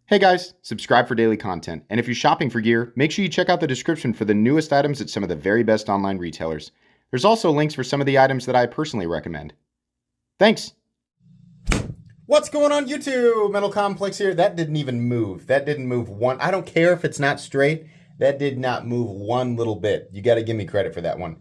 Hey guys, subscribe for daily content. And if you're shopping for gear, make sure you check out the description for the newest items at some of the very best online retailers. There's also links for some of the items that I personally recommend. Thanks! What's going on YouTube? Metal Complex here. That didn't even move. That didn't move one. I don't care if it's not straight. That did not move one little bit. You got to give me credit for that one.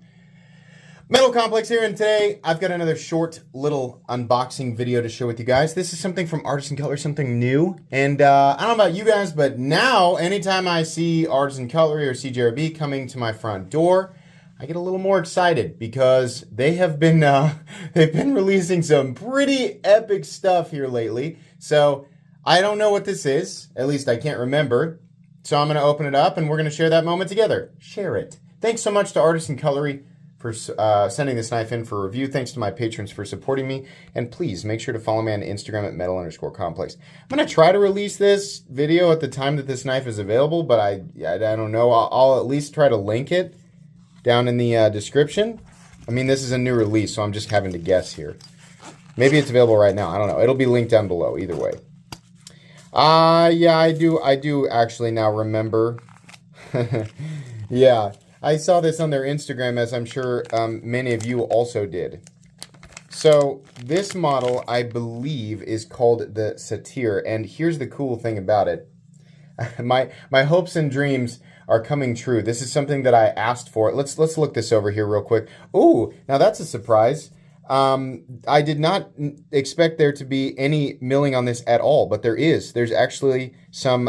Metal Complex here, and today I've got another short little unboxing video to share with you guys. This is something from Artisan Cutlery, something new. And I don't know about you guys, but now anytime I see Artisan Cutlery or CJRB coming to my front door, I get a little more excited because they have been they've been releasing some pretty epic stuff here lately. So I don't know what this is. At least I can't remember. So I'm going to open it up and we're going to share that moment together. Share it. Thanks so much to Artisan Cutlery for sending this knife in for review. Thanks to my patrons for supporting me. And please make sure to follow me on Instagram at metal_complex. I'm going to try to release this video at the time that this knife is available, but I don't know. I'll at least try to link it down in the description. I mean, this is a new release, so I'm just having to guess here. Maybe it's available right now. I don't know. It'll be linked down below either way. Yeah, I do actually now remember. Yeah. I saw this on their Instagram, as I'm sure many of you also did. So this model, I believe, is called the Satyr, and here's the cool thing about it. My hopes and dreams are coming true. This is something that I asked for. Let's look this over here real quick. Ooh, now that's a surprise. I did not expect there to be any milling on this at all, but there is. There's actually some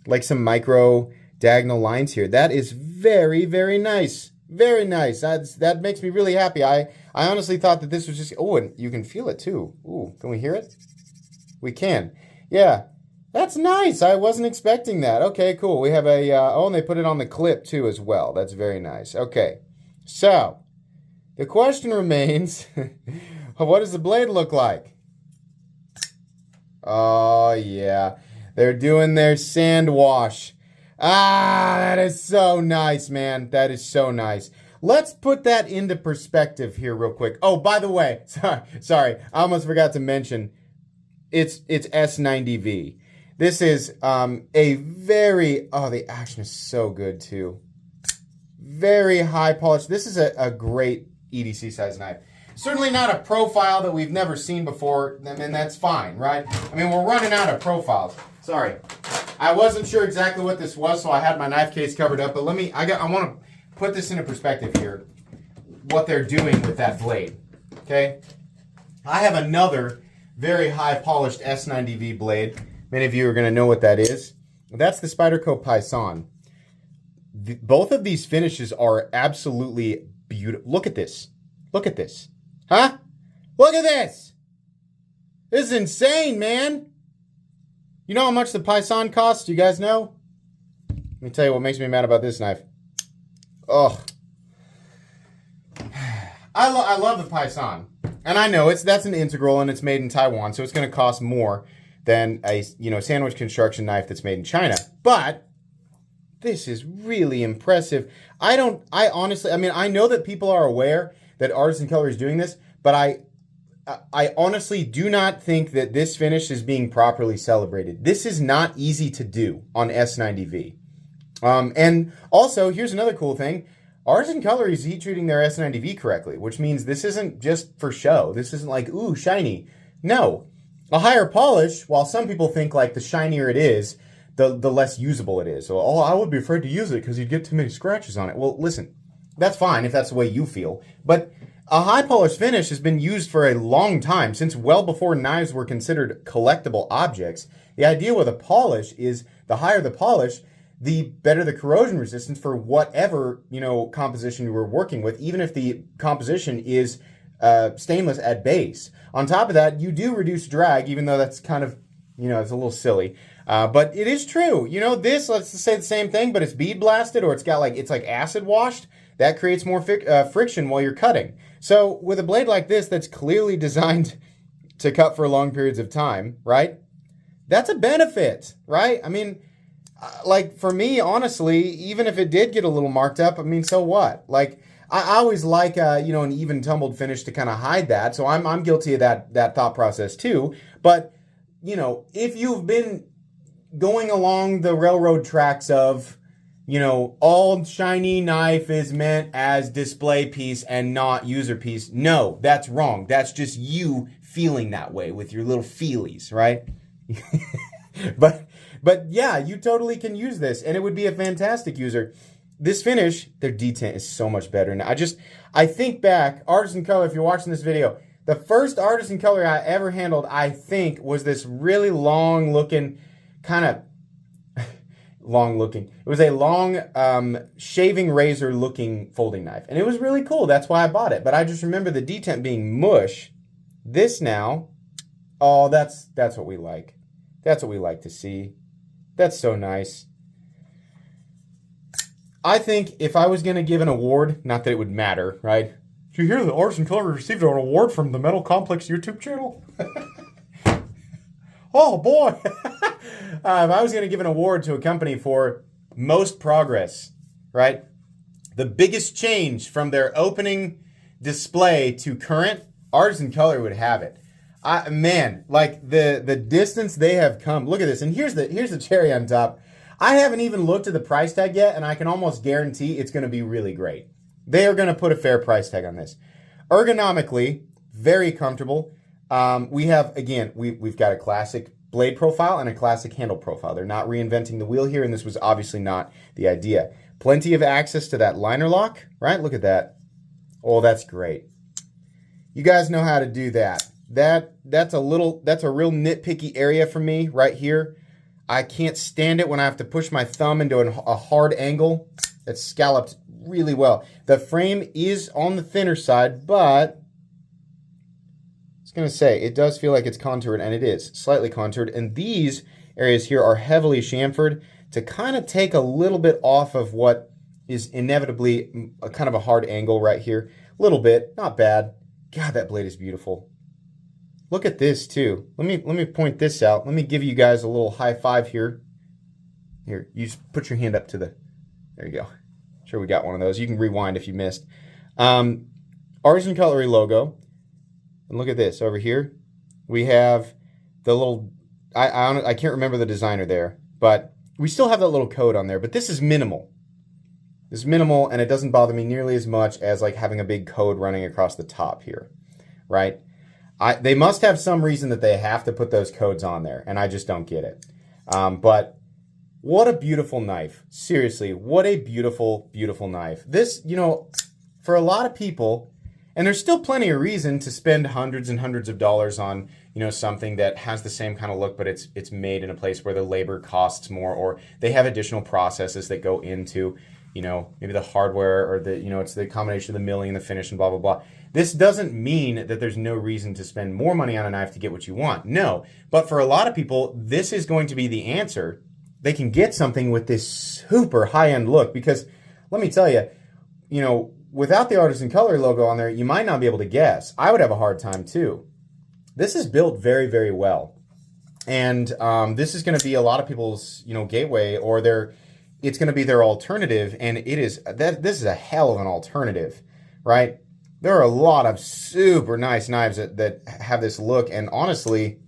like some micro diagonal lines here. That is very, very nice. Very nice. That makes me really happy. I honestly thought that this was just... Oh, and you can feel it too. Ooh, can we hear it? We can. Yeah, that's nice. I wasn't expecting that. Okay, cool. We have a... oh, and they put it on the clip too as well. That's very nice. Okay, so the question remains, what does the blade look like? Oh, yeah. They're doing their sand wash. Ah, that is so nice, man. That is so nice. Let's put that into perspective here real quick. Oh, by the way, sorry, I almost forgot to mention, it's S90V. This is a very, oh, the action is so good too. Very high polish. This is a great EDC size knife. Certainly not a profile that we've never seen before, and that's fine, right? I mean, we're running out of profiles. Sorry. I wasn't sure exactly what this was, so I had my knife case covered up, but I want to put this into perspective here, what they're doing with that blade, okay? I have another very high polished S90V blade. Many of you are going to know what that is. That's the Spyderco Paysan. Both of these finishes are absolutely beautiful. Look at this. Look at this. Huh? Look at this. This is insane, man. You know how much the Paysan costs? Do you guys know? Let me tell you what makes me mad about this knife. Oh, I love the Paysan, and I know that's an integral and it's made in Taiwan, so it's going to cost more than a sandwich construction knife that's made in China. But this is really impressive. I honestly, I mean, I know that people are aware that Artisan Cutlery is doing this, but I honestly do not think that this finish is being properly celebrated. This is not easy to do on S90V. And also, here's another cool thing. Artisan Cutlery is heat treating their S90V correctly, which means this isn't just for show. This isn't like, ooh, shiny. No. A higher polish, while some people think like the shinier it is, the less usable it is. So, oh, I would be afraid to use it because you'd get too many scratches on it. Well, listen, that's fine if that's the way you feel. But a high polish finish has been used for a long time, since well before knives were considered collectible objects. The idea with a polish is the higher the polish, the better the corrosion resistance for whatever, composition you were working with, even if the composition is stainless at base. On top of that, you do reduce drag, even though that's kind of, it's a little silly. But it is true. This, let's say the same thing, but it's bead blasted or it's like acid washed. That creates more friction while you're cutting. So with a blade like this that's clearly designed to cut for long periods of time, right? That's a benefit, right? I mean, like for me, honestly, even if it did get a little marked up, I mean, so what? Like, I always like, an even tumbled finish to kind of hide that. So I'm guilty of that thought process too. But, if you've been going along the railroad tracks of, you know, all shiny knife is meant as display piece and not user piece. No, that's wrong. That's just you feeling that way with your little feelies, right? But yeah, you totally can use this, and it would be a fantastic user. This finish, their detent is so much better. And I think back, Artisan Color, if you're watching this video, the first Artisan Cutlery I ever handled, I think, was this really long-looking, kind of long-looking. It was a long shaving razor-looking folding knife, and it was really cool. That's why I bought it. But I just remember the detent being mush. This now, oh, that's what we like. That's what we like to see. That's so nice. I think if I was going to give an award, not that it would matter, right? Did you hear that Artisan Cutlery received an award from the Metal Complex YouTube channel? Oh, boy. If I was going to give an award to a company for most progress, right? The biggest change from their opening display to current, Artisan Cutlery would have it. Man, like the distance they have come. Look at this. And here's the cherry on top. I haven't even looked at the price tag yet, and I can almost guarantee it's going to be really great. They are going to put a fair price tag on this. Ergonomically, very comfortable. We have, again, we've got a classic blade profile and a classic handle profile. They're not reinventing the wheel here, and this was obviously not the idea. Plenty of access to that liner lock, right? Look at that. Oh, that's great. You guys know how to do that. That's a real nitpicky area for me right here. I can't stand it when I have to push my thumb into a hard angle. That's scalloped really well. The frame is on the thinner side, but I was going to say, it does feel like it's contoured, and it is slightly contoured. And these areas here are heavily chamfered to kind of take a little bit off of what is inevitably a kind of a hard angle right here. A little bit, not bad. God, that blade is beautiful. Look at this too. Let me point this out. Let me give you guys a little high five here. Here, you just put your hand up to the, there you go. Sure, we got one of those. You can rewind if you missed. Artisan Cutlery logo. And look at this over here. We have the little, I can't remember the designer there, but we still have that little code on there, but this is minimal. This is minimal, and it doesn't bother me nearly as much as like having a big code running across the top here, right? They must have some reason that they have to put those codes on there, and I just don't get it. But what a beautiful knife. Seriously, what a beautiful, beautiful knife. This, you know, for a lot of people, and there's still plenty of reason to spend hundreds and hundreds of dollars on, you know, something that has the same kind of look, but it's made in a place where the labor costs more, or they have additional processes that go into, you know, maybe the hardware, or the, you know, it's the combination of the milling and the finish and blah, blah, blah. This doesn't mean that there's no reason to spend more money on a knife to get what you want. No, but for a lot of people, this is going to be the answer. They can get something with this super high-end look, because let me tell you, you know, without the Artisan Cutlery logo on there, you might not be able to guess. I would have a hard time too. This is built very, very well. And this is going to be a lot of people's, you know, gateway, or it's going to be their alternative, and this is a hell of an alternative, right? There are a lot of super nice knives that have this look, and honestly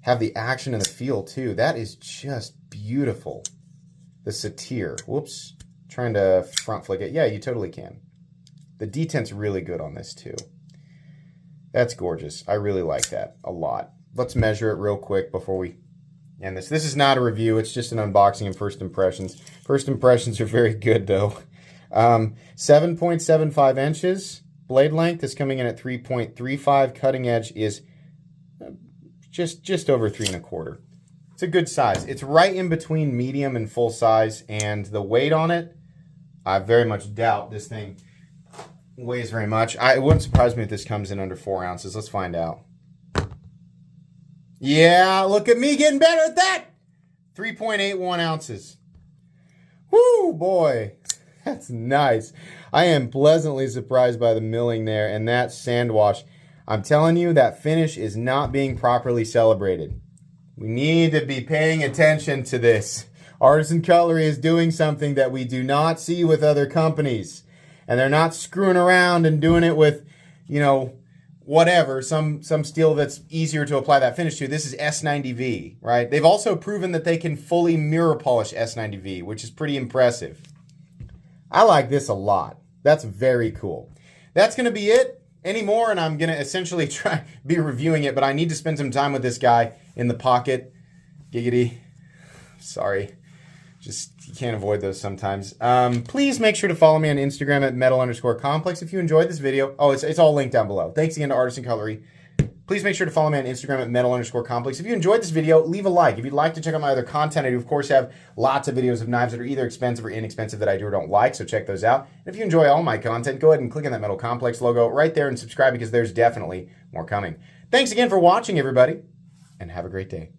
have the action and the feel too. That is just beautiful. The Satyr. Whoops. Trying to front flick it. Yeah, you totally can. The detent's really good on this too. That's gorgeous. I really like that a lot. Let's measure it real quick before we end this. This is not a review. It's just an unboxing and first impressions. First impressions are very good though. 7.75 inches. Blade length is coming in at 3.35. Cutting edge is just over 3 1/4. It's a good size. It's right in between medium and full size, and the weight on it, I very much doubt this thing weighs very much. It wouldn't surprise me if this comes in under 4 ounces. Let's find out. Yeah, look at me getting better at that. 3.81 ounces. Woo, boy. That's nice. I am pleasantly surprised by the milling there, and that sand wash. I'm telling you, that finish is not being properly celebrated. We need to be paying attention to this. Artisan Cutlery is doing something that we do not see with other companies. And they're not screwing around and doing it with, you know, whatever, some steel that's easier to apply that finish to. This is S90V, right? They've also proven that they can fully mirror polish S90V, which is pretty impressive. I like this a lot. That's very cool. That's going to be it. Any more, and I'm going to essentially be reviewing it, but I need to spend some time with this guy in the pocket. Giggity. Sorry. Just, you can't avoid those sometimes. Please make sure to follow me on Instagram at metal_complex. If you enjoyed this video, it's all linked down below. Thanks again to Artisan Cutlery. Please make sure to follow me on Instagram at metal_complex. If you enjoyed this video, leave a like. If you'd like to check out my other content, I do, of course, have lots of videos of knives that are either expensive or inexpensive that I do or don't like, so check those out. And if you enjoy all my content, go ahead and click on that Metal Complex logo right there and subscribe because there's definitely more coming. Thanks again for watching, everybody, and have a great day.